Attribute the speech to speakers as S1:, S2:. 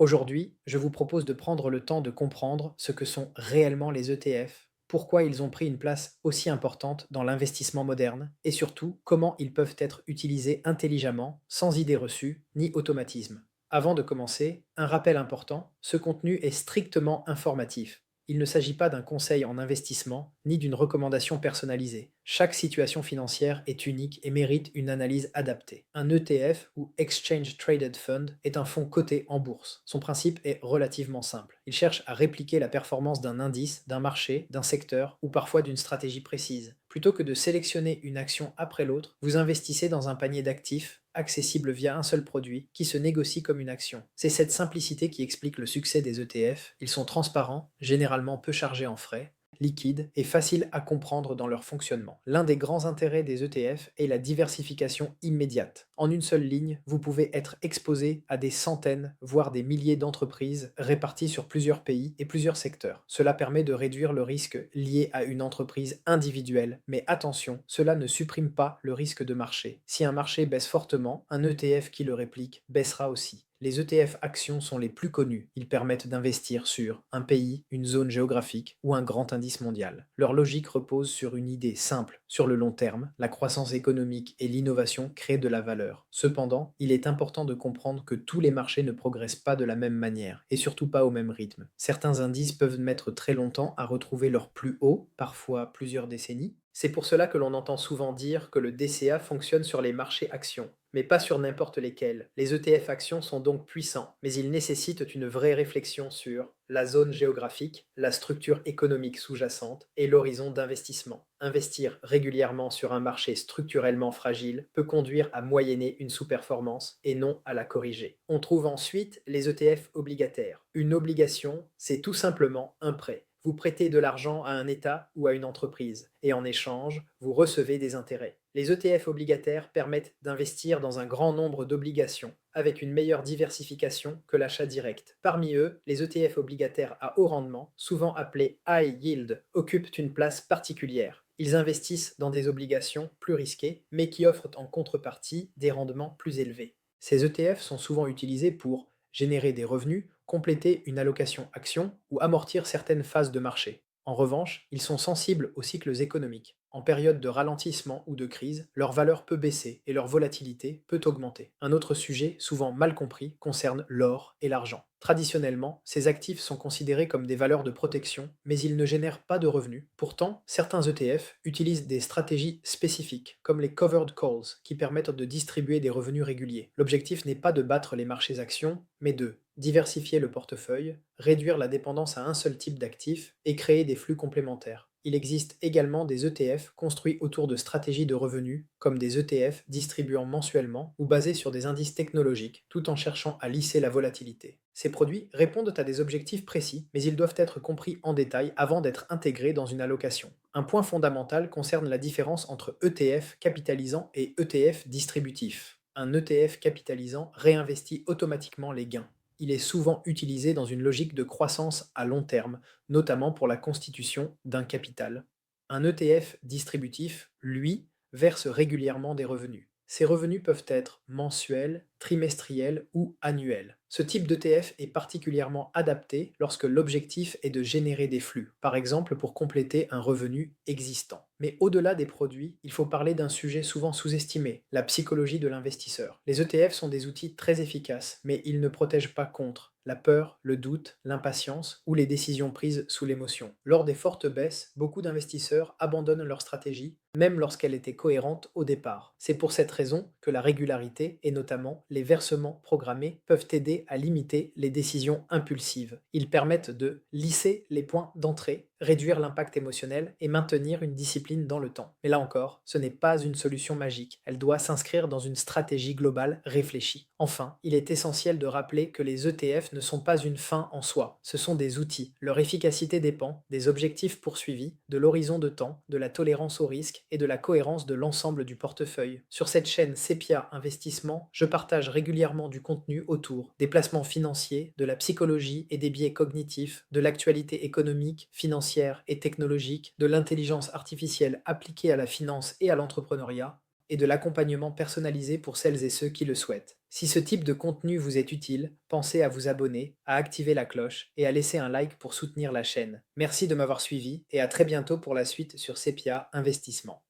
S1: Aujourd'hui, je vous propose de prendre le temps de comprendre ce que sont réellement les ETF, pourquoi ils ont pris une place aussi importante dans l'investissement moderne, et surtout comment ils peuvent être utilisés intelligemment, sans idées reçues ni automatisme. Avant de commencer, un rappel important, ce contenu est strictement informatif. Il ne s'agit pas d'un conseil en investissement ni d'une recommandation personnalisée. Chaque situation financière est unique et mérite une analyse adaptée. Un ETF ou Exchange Traded Fund est un fonds coté en bourse. Son principe est relativement simple. Il cherche à répliquer la performance d'un indice, d'un marché, d'un secteur ou parfois d'une stratégie précise. Plutôt que de sélectionner une action après l'autre, vous investissez dans un panier d'actifs accessible via un seul produit qui se négocie comme une action. C'est cette simplicité qui explique le succès des ETF. Ils sont transparents, généralement peu chargés en frais, liquides et faciles à comprendre dans leur fonctionnement. L'un des grands intérêts des ETF est la diversification immédiate. En une seule ligne, vous pouvez être exposé à des centaines, voire des milliers d'entreprises réparties sur plusieurs pays et plusieurs secteurs. Cela permet de réduire le risque lié à une entreprise individuelle, mais attention, cela ne supprime pas le risque de marché. Si un marché baisse fortement, un ETF qui le réplique baissera aussi. Les ETF actions sont les plus connus. Ils permettent d'investir sur un pays, une zone géographique ou un grand indice mondial. Leur logique repose sur une idée simple. Sur le long terme, la croissance économique et l'innovation créent de la valeur. Cependant, il est important de comprendre que tous les marchés ne progressent pas de la même manière et surtout pas au même rythme. Certains indices peuvent mettre très longtemps à retrouver leur plus haut, parfois plusieurs décennies. C'est pour cela que l'on entend souvent dire que le DCA fonctionne sur les marchés actions, mais pas sur n'importe lesquels. Les ETF actions sont donc puissants, mais ils nécessitent une vraie réflexion sur la zone géographique, la structure économique sous-jacente et l'horizon d'investissement. Investir régulièrement sur un marché structurellement fragile peut conduire à moyenner une sous-performance et non à la corriger. On trouve ensuite les ETF obligataires. Une obligation, c'est tout simplement un prêt. Vous prêtez de l'argent à un État ou à une entreprise, et en échange, vous recevez des intérêts. Les ETF obligataires permettent d'investir dans un grand nombre d'obligations, avec une meilleure diversification que l'achat direct. Parmi eux, les ETF obligataires à haut rendement, souvent appelés high yield, occupent une place particulière. Ils investissent dans des obligations plus risquées, mais qui offrent en contrepartie des rendements plus élevés. Ces ETF sont souvent utilisés pour générer des revenus, compléter une allocation action ou amortir certaines phases de marché. En revanche, ils sont sensibles aux cycles économiques. En période de ralentissement ou de crise, leur valeur peut baisser et leur volatilité peut augmenter. Un autre sujet, souvent mal compris, concerne l'or et l'argent. Traditionnellement, ces actifs sont considérés comme des valeurs de protection, mais ils ne génèrent pas de revenus. Pourtant, certains ETF utilisent des stratégies spécifiques, comme les covered calls, qui permettent de distribuer des revenus réguliers. L'objectif n'est pas de battre les marchés actions, mais de diversifier le portefeuille, réduire la dépendance à un seul type d'actifs et créer des flux complémentaires. Il existe également des ETF construits autour de stratégies de revenus, comme des ETF distribuant mensuellement ou basés sur des indices technologiques, tout en cherchant à lisser la volatilité. Ces produits répondent à des objectifs précis, mais ils doivent être compris en détail avant d'être intégrés dans une allocation. Un point fondamental concerne la différence entre ETF capitalisant et ETF distributif. Un ETF capitalisant réinvestit automatiquement les gains. Il est souvent utilisé dans une logique de croissance à long terme, notamment pour la constitution d'un capital. Un ETF distributif, lui, verse régulièrement des revenus. Ces revenus peuvent être mensuels, trimestriels ou annuels. Ce type d'ETF est particulièrement adapté lorsque l'objectif est de générer des flux, par exemple pour compléter un revenu existant. Mais au-delà des produits, il faut parler d'un sujet souvent sous-estimé, la psychologie de l'investisseur. Les ETF sont des outils très efficaces, mais ils ne protègent pas contre la peur, le doute, l'impatience ou les décisions prises sous l'émotion. Lors des fortes baisses, beaucoup d'investisseurs abandonnent leur stratégie, même lorsqu'elle était cohérente au départ. C'est pour cette raison que la régularité, et notamment les versements programmés, peuvent aider à limiter les décisions impulsives. Ils permettent de lisser les points d'entrée, réduire l'impact émotionnel et maintenir une discipline dans le temps. Mais là encore, ce n'est pas une solution magique. Elle doit s'inscrire dans une stratégie globale réfléchie. Enfin, il est essentiel de rappeler que les ETF ne sont pas une fin en soi. Ce sont des outils. Leur efficacité dépend des objectifs poursuivis, de l'horizon de temps, de la tolérance au risque et de la cohérence de l'ensemble du portefeuille. Sur cette chaîne Sepia Investissement, je partage régulièrement du contenu autour des placements financiers, de la psychologie et des biais cognitifs, de l'actualité économique, financière et technologique, de l'intelligence artificielle appliquée à la finance et à l'entrepreneuriat, et de l'accompagnement personnalisé pour celles et ceux qui le souhaitent. Si ce type de contenu vous est utile, pensez à vous abonner, à activer la cloche et à laisser un like pour soutenir la chaîne. Merci de m'avoir suivi et à très bientôt pour la suite sur Sepia Investissement.